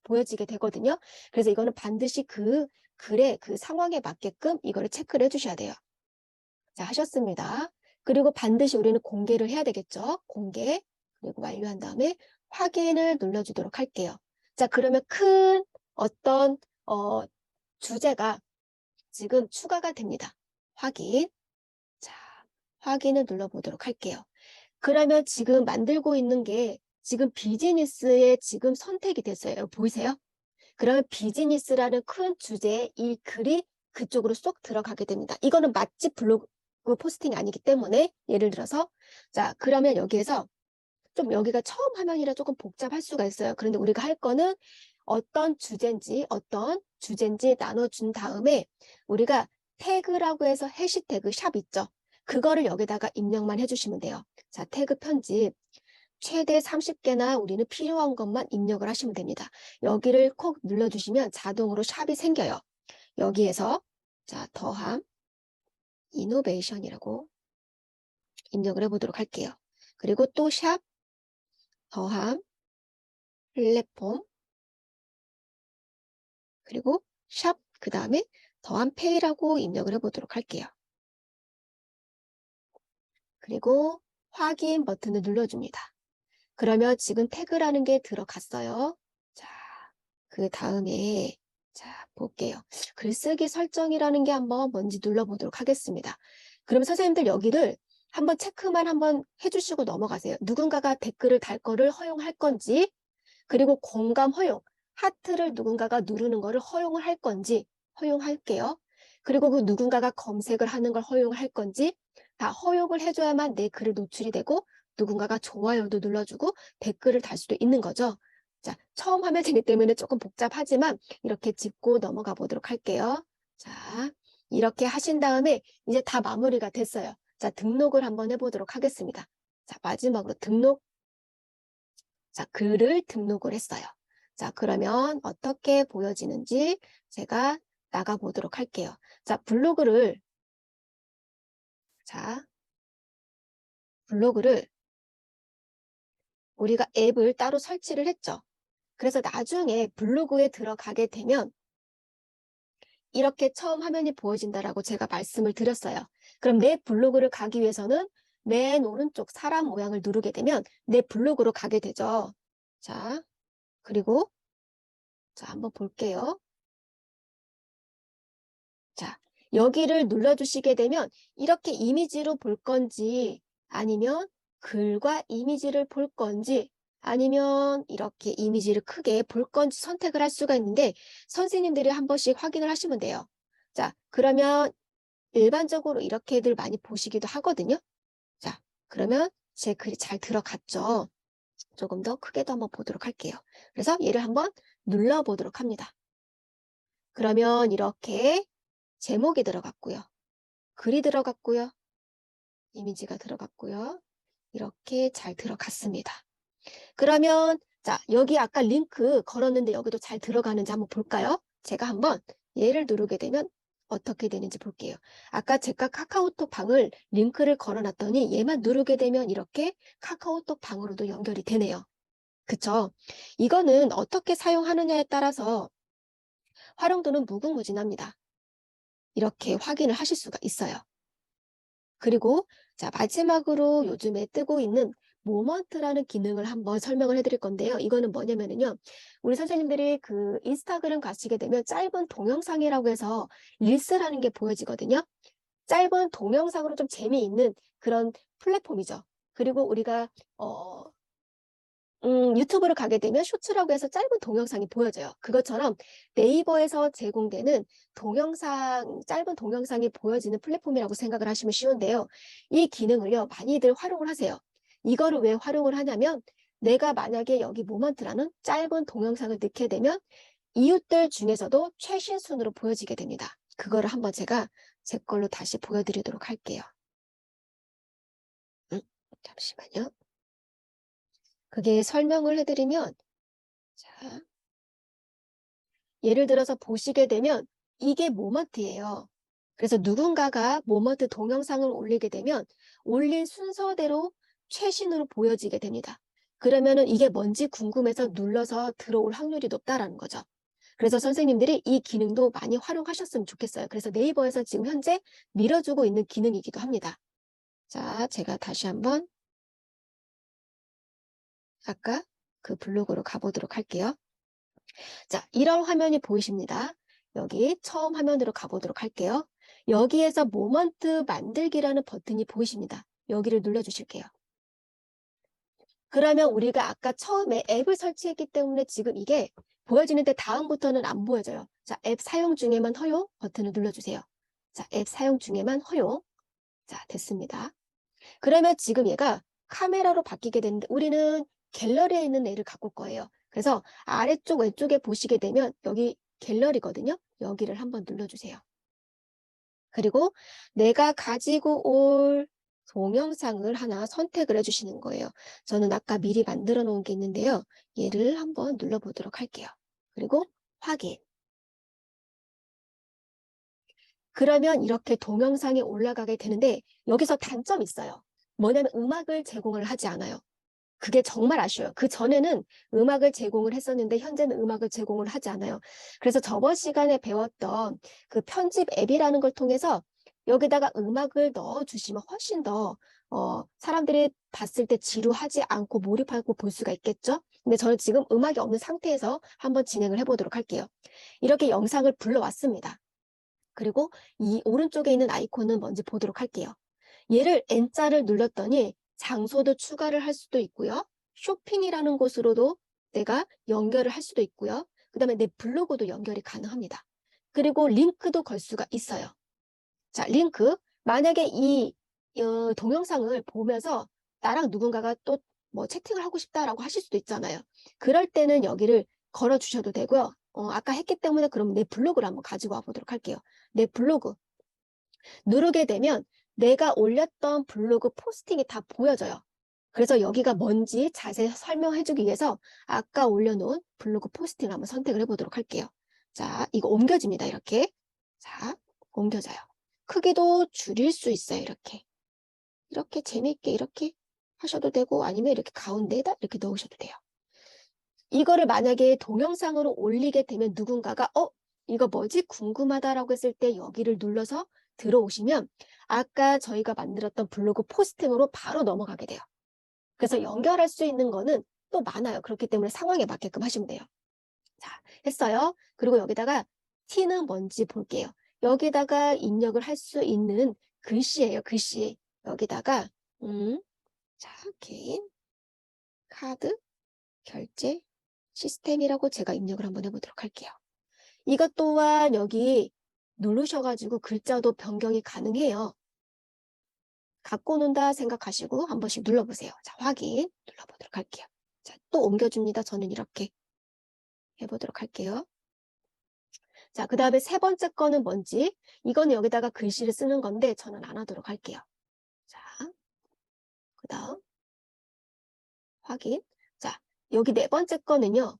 A: 보여지게 되거든요. 그래서 이거는 반드시 그 글의 그 상황에 맞게끔 이거를 체크를 해주셔야 돼요. 자, 하셨습니다. 그리고 반드시 우리는 공개를 해야 되겠죠. 공개. 그리고 완료한 다음에 확인을 눌러주도록 할게요. 자, 그러면 큰 어떤 주제가 지금 추가가 됩니다. 확인. 자, 확인을 눌러보도록 할게요. 그러면 지금 만들고 있는 게 지금 비즈니스에 지금 선택이 됐어요. 보이세요? 그러면 비즈니스라는 큰 주제에 이 글이 그쪽으로 쏙 들어가게 됩니다. 이거는 맛집 블로그 포스팅이 아니기 때문에 예를 들어서 자, 그러면 여기에서 좀 여기가 처음 화면이라 조금 복잡할 수가 있어요. 그런데 우리가 할 거는 어떤 주제인지 나눠준 다음에 우리가 태그라고 해서 해시태그 샵 있죠. 그거를 여기다가 입력만 해주시면 돼요. 자, 태그 편집. 최대 30개나 우리는 필요한 것만 입력을 하시면 됩니다. 여기를 콕 눌러주시면 자동으로 샵이 생겨요. 여기에서 자, 더함 이노베이션이라고 입력을 해보도록 할게요. 그리고 또 샵 더함 플랫폼 그리고 샵 그 다음에 더한 페이라고 입력을 해보도록 할게요. 그리고 확인 버튼을 눌러줍니다. 그러면 지금 태그라는 게 들어갔어요. 자, 그 다음에 자 볼게요. 글쓰기 설정이라는 게 한번 뭔지 눌러보도록 하겠습니다. 그럼 선생님들 여기를 한번 체크만 한번 해주시고 넘어가세요. 누군가가 댓글을 달 거를 허용할 건지 그리고 공감 허용, 하트를 누군가가 누르는 거를 허용을 할 건지 허용할게요. 그리고 그 누군가가 검색을 하는 걸 허용할 건지 다 허용을 해줘야만 내 글을 노출이 되고 누군가가 좋아요도 눌러주고 댓글을 달 수도 있는 거죠. 자, 처음 화면이기 때문에 조금 복잡하지만 이렇게 짚고 넘어가 보도록 할게요. 자, 이렇게 하신 다음에 이제 다 마무리가 됐어요. 자, 등록을 한번 해보도록 하겠습니다. 자, 마지막으로 등록. 자, 글을 등록을 했어요. 자, 그러면 어떻게 보여지는지 제가 나가 보도록 할게요. 자, 블로그를 우리가 앱을 따로 설치를 했죠. 그래서 나중에 블로그에 들어가게 되면 이렇게 처음 화면이 보여진다라고 제가 말씀을 드렸어요. 그럼 내 블로그를 가기 위해서는 맨 오른쪽 사람 모양을 누르게 되면 내 블로그로 가게 되죠. 자, 그리고 자, 한번 볼게요. 자, 여기를 눌러주시게 되면 이렇게 이미지로 볼 건지 아니면 글과 이미지를 볼 건지 아니면 이렇게 이미지를 크게 볼 건지 선택을 할 수가 있는데 선생님들이 한 번씩 확인을 하시면 돼요. 자, 그러면 일반적으로 이렇게들 많이 보시기도 하거든요. 자, 그러면 제 글이 잘 들어갔죠. 조금 더 크게도 한번 보도록 할게요. 그래서 얘를 한번 눌러보도록 합니다. 그러면 이렇게 제목이 들어갔고요. 글이 들어갔고요. 이미지가 들어갔고요. 이렇게 잘 들어갔습니다. 그러면 자, 여기 아까 링크 걸었는데 여기도 잘 들어가는지 한번 볼까요? 제가 한번 얘를 누르게 되면 어떻게 되는지 볼게요. 아까 제가 카카오톡 방을 링크를 걸어놨더니 얘만 누르게 되면 이렇게 카카오톡 방으로도 연결이 되네요. 그쵸? 이거는 어떻게 사용하느냐에 따라서 활용도는 무궁무진합니다. 이렇게 확인을 하실 수가 있어요. 그리고 자, 마지막으로 요즘에 뜨고 있는 모먼트라는 기능을 한번 설명을 해드릴 건데요. 이거는 뭐냐면요. 우리 선생님들이 그 인스타그램 가시게 되면 짧은 동영상이라고 해서 릴스라는 게 보여지거든요. 짧은 동영상으로 좀 재미있는 그런 플랫폼이죠. 그리고 우리가 유튜브를 가게 되면 쇼츠라고 해서 짧은 동영상이 보여져요. 그것처럼 네이버에서 제공되는 짧은 동영상이 보여지는 플랫폼이라고 생각을 하시면 쉬운데요. 이 기능을요, 많이들 활용을 하세요. 이거를 왜 활용을 하냐면, 내가 만약에 여기 모먼트라는 짧은 동영상을 넣게 되면 이웃들 중에서도 최신 순으로 보여지게 됩니다. 그거를 한번 제가 제 걸로 다시 보여드리도록 할게요. 잠시만요. 그게 설명을 해드리면, 자, 예를 들어서 보시게 되면 이게 모먼트예요. 그래서 누군가가 모먼트 동영상을 올리게 되면 올린 순서대로 최신으로 보여지게 됩니다. 그러면은 이게 뭔지 궁금해서 눌러서 들어올 확률이 높다라는 거죠. 그래서 선생님들이 이 기능도 많이 활용하셨으면 좋겠어요. 그래서 네이버에서 지금 현재 밀어주고 있는 기능이기도 합니다. 자, 제가 다시 한번 아까 그 블로그로 가보도록 할게요. 자, 이런 화면이 보이십니다. 여기 처음 화면으로 가보도록 할게요. 여기에서 모먼트 만들기라는 버튼이 보이십니다. 여기를 눌러주실게요. 그러면 우리가 아까 처음에 앱을 설치했기 때문에 지금 이게 보여지는데 다음부터는 안 보여져요. 자, 앱 사용 중에만 허용 버튼을 눌러주세요. 자, 앱 사용 중에만 허용. 자, 됐습니다. 그러면 지금 얘가 카메라로 바뀌게 되는데 우리는 갤러리에 있는 애를 갖고 올 거예요. 그래서 아래쪽 왼쪽에 보시게 되면 여기 갤러리거든요. 여기를 한번 눌러주세요. 그리고 내가 가지고 올 동영상을 하나 선택을 해주시는 거예요. 저는 아까 미리 만들어 놓은 게 있는데요. 얘를 한번 눌러보도록 할게요. 그리고 확인. 그러면 이렇게 동영상이 올라가게 되는데 여기서 단점이 있어요. 뭐냐면 음악을 제공을 하지 않아요. 그게 정말 아쉬워요. 그 전에는 음악을 제공을 했었는데 현재는 음악을 제공을 하지 않아요. 그래서 저번 시간에 배웠던 그 편집 앱이라는 걸 통해서 여기다가 음악을 넣어주시면 훨씬 더 사람들이 봤을 때 지루하지 않고 몰입하고 볼 수가 있겠죠? 근데 저는 지금 음악이 없는 상태에서 한번 진행을 해보도록 할게요. 이렇게 영상을 불러왔습니다. 그리고 이 오른쪽에 있는 아이콘은 뭔지 보도록 할게요. 얘를 N자를 눌렀더니 장소도 추가를 할 수도 있고요. 쇼핑이라는 곳으로도 내가 연결을 할 수도 있고요. 그 다음에 내 블로그도 연결이 가능합니다. 그리고 링크도 걸 수가 있어요. 자, 링크. 만약에 이 동영상을 보면서 나랑 누군가가 또 뭐 채팅을 하고 싶다라고 하실 수도 있잖아요. 그럴 때는 여기를 걸어 주셔도 되고요. 아까 했기 때문에 그럼 내 블로그를 한번 가지고 와 보도록 할게요. 내 블로그. 누르게 되면 내가 올렸던 블로그 포스팅이 다 보여져요. 그래서 여기가 뭔지 자세히 설명해주기 위해서 아까 올려놓은 블로그 포스팅을 한번 선택을 해보도록 할게요. 자, 이거 옮겨집니다. 이렇게. 자, 옮겨져요. 크기도 줄일 수 있어요. 이렇게. 이렇게 재밌게 이렇게 하셔도 되고 아니면 이렇게 가운데에다 이렇게 넣으셔도 돼요. 이거를 만약에 동영상으로 올리게 되면 누군가가 이거 뭐지? 궁금하다라고 했을 때 여기를 눌러서 들어오시면 아까 저희가 만들었던 블로그 포스팅으로 바로 넘어가게 돼요. 그래서 연결할 수 있는 거는 또 많아요. 그렇기 때문에 상황에 맞게끔 하시면 돼요. 자, 했어요. 그리고 여기다가 T는 뭔지 볼게요. 여기다가 입력을 할 수 있는 글씨예요. 글씨. 여기다가 자, 개인, 카드, 결제, 시스템이라고 제가 입력을 한번 해보도록 할게요. 이것 또한 여기 누르셔가지고 글자도 변경이 가능해요. 갖고 논다 생각하시고 한 번씩 눌러보세요. 자, 확인 눌러보도록 할게요. 자, 또 옮겨줍니다. 저는 이렇게 해보도록 할게요. 자, 그 다음에 세 번째 거는 뭔지, 이거는 여기다가 글씨를 쓰는 건데 저는 안 하도록 할게요. 자, 그 다음 확인. 자, 여기 네 번째 거는요.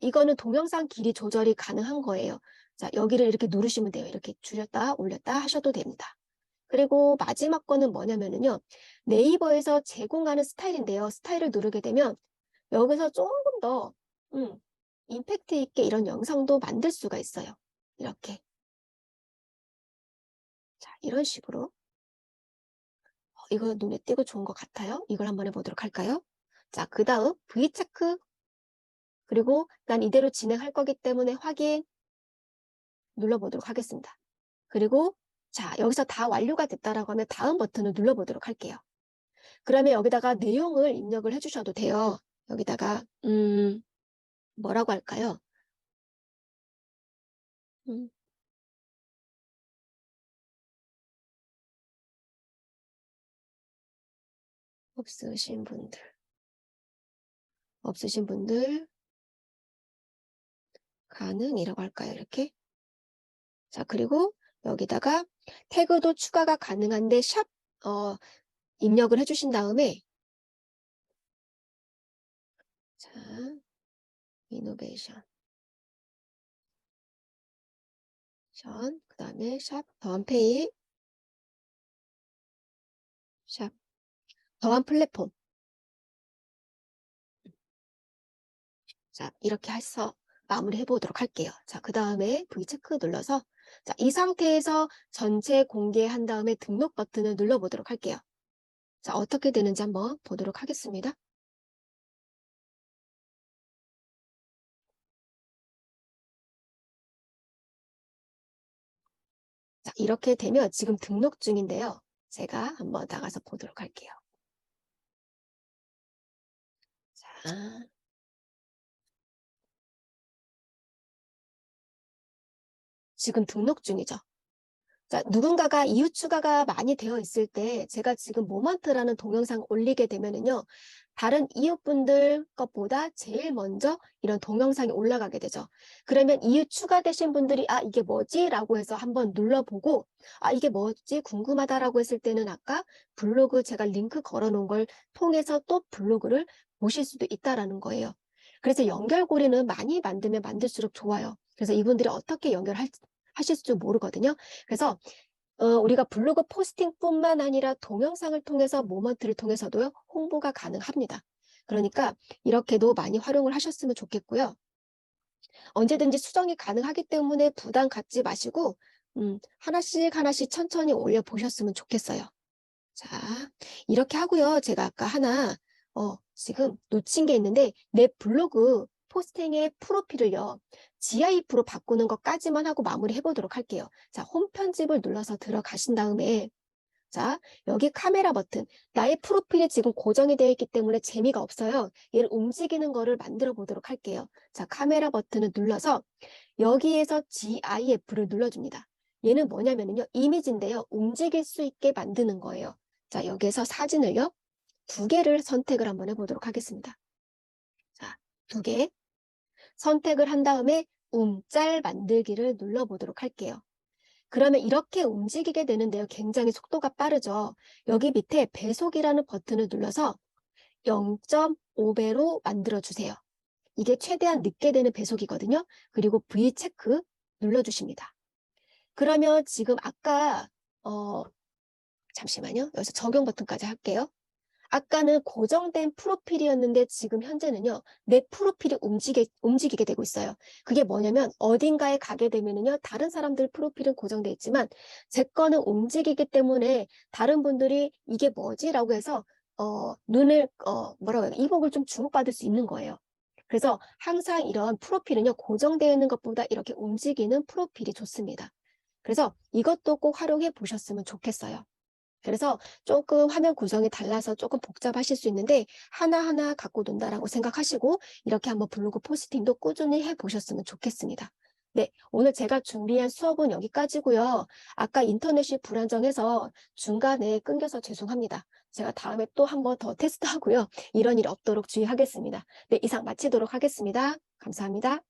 A: 이거는 동영상 길이 조절이 가능한 거예요. 자, 여기를 이렇게 누르시면 돼요. 이렇게 줄였다 올렸다 하셔도 됩니다. 그리고 마지막 거는 뭐냐면요. 네이버에서 제공하는 스타일인데요. 스타일을 누르게 되면 여기서 조금 더 임팩트 있게 이런 영상도 만들 수가 있어요. 이렇게. 자, 이런 식으로. 이거 눈에 띄고 좋은 것 같아요. 이걸 한번 해보도록 할까요? 자, 그 다음 V체크. 그리고 난 이대로 진행할 거기 때문에 확인 눌러보도록 하겠습니다. 그리고 자, 여기서 다 완료가 됐다라고 하면 다음 버튼을 눌러보도록 할게요. 그러면 여기다가 내용을 입력을 해주셔도 돼요. 여기다가 뭐라고 할까요? 음, 없으신 분들 가능이라고 할까요? 이렇게. 자, 그리고 여기다가 태그도 추가가 가능한데 샵 입력을 해주신 다음에 자, 이노베이션 그 다음에 샵 더한페이 샵 더한 플랫폼. 자, 이렇게 해서 마무리해 보도록 할게요. 자, 그 다음에 V체크 눌러서 자, 이 상태에서 전체 공개한 다음에 등록 버튼을 눌러보도록 할게요. 자, 어떻게 되는지 한번 보도록 하겠습니다. 자, 이렇게 되면 지금 등록 중인데요. 제가 한번 나가서 보도록 할게요. 자, 지금 등록 중이죠. 자, 누군가가 이웃 추가가 많이 되어 있을 때 제가 지금 모먼트라는 동영상 올리게 되면은요. 다른 이웃분들 것보다 제일 먼저 이런 동영상이 올라가게 되죠. 그러면 이웃 추가되신 분들이 아, 이게 뭐지? 라고 해서 한번 눌러보고 아, 이게 뭐지? 궁금하다라고 했을 때는 아까 블로그 제가 링크 걸어놓은 걸 통해서 또 블로그를 보실 수도 있다라는 거예요. 그래서 연결고리는 많이 만들면 만들수록 좋아요. 그래서 이분들이 어떻게 하실지 모르거든요. 그래서 우리가 블로그 포스팅뿐만 아니라 동영상을 통해서 모먼트를 통해서도 홍보가 가능합니다. 그러니까 이렇게도 많이 활용을 하셨으면 좋겠고요. 언제든지 수정이 가능하기 때문에 부담 갖지 마시고 하나씩 하나씩 천천히 올려보셨으면 좋겠어요. 자, 이렇게 하고요. 제가 아까 하나 지금 놓친 게 있는데 내 블로그 포스팅의 프로필을요. GIF로 바꾸는 것까지만 하고 마무리 해보도록 할게요. 자, 홈 편집을 눌러서 들어가신 다음에 자, 여기 카메라 버튼. 나의 프로필이 지금 고정이 되어 있기 때문에 재미가 없어요. 얘를 움직이는 거를 만들어 보도록 할게요. 자, 카메라 버튼을 눌러서 여기에서 GIF를 눌러줍니다. 얘는 뭐냐면요. 이미지인데요. 움직일 수 있게 만드는 거예요. 자, 여기에서 사진을요. 2개를 선택을 한번 해보도록 하겠습니다. 자, 2개 선택을 한 다음에 움짤 만들기를 눌러보도록 할게요. 그러면 이렇게 움직이게 되는데요. 굉장히 속도가 빠르죠. 여기 밑에 배속이라는 버튼을 눌러서 0.5배로 만들어주세요. 이게 최대한 늦게 되는 배속이거든요. 그리고 V체크 눌러주십니다. 그러면 지금 아까 잠시만요. 여기서 적용 버튼까지 할게요. 아까는 고정된 프로필이었는데 지금 현재는요. 내 프로필이 움직이게 되고 있어요. 그게 뭐냐면 어딘가에 가게 되면은요. 다른 사람들 프로필은 고정돼 있지만 제 거는 움직이기 때문에 다른 분들이 이게 뭐지? 라고 해서 눈을 뭐라고 해요? 이목을 좀 주목받을 수 있는 거예요. 그래서 항상 이런 프로필은요. 고정되어 있는 것보다 이렇게 움직이는 프로필이 좋습니다. 그래서 이것도 꼭 활용해 보셨으면 좋겠어요. 그래서 조금 화면 구성이 달라서 조금 복잡하실 수 있는데 하나하나 갖고 논다라고 생각하시고 이렇게 한번 블로그 포스팅도 꾸준히 해보셨으면 좋겠습니다. 네, 오늘 제가 준비한 수업은 여기까지고요. 아까 인터넷이 불안정해서 중간에 끊겨서 죄송합니다. 제가 다음에 또 한 번 더 테스트하고요. 이런 일 없도록 주의하겠습니다. 네, 이상 마치도록 하겠습니다. 감사합니다.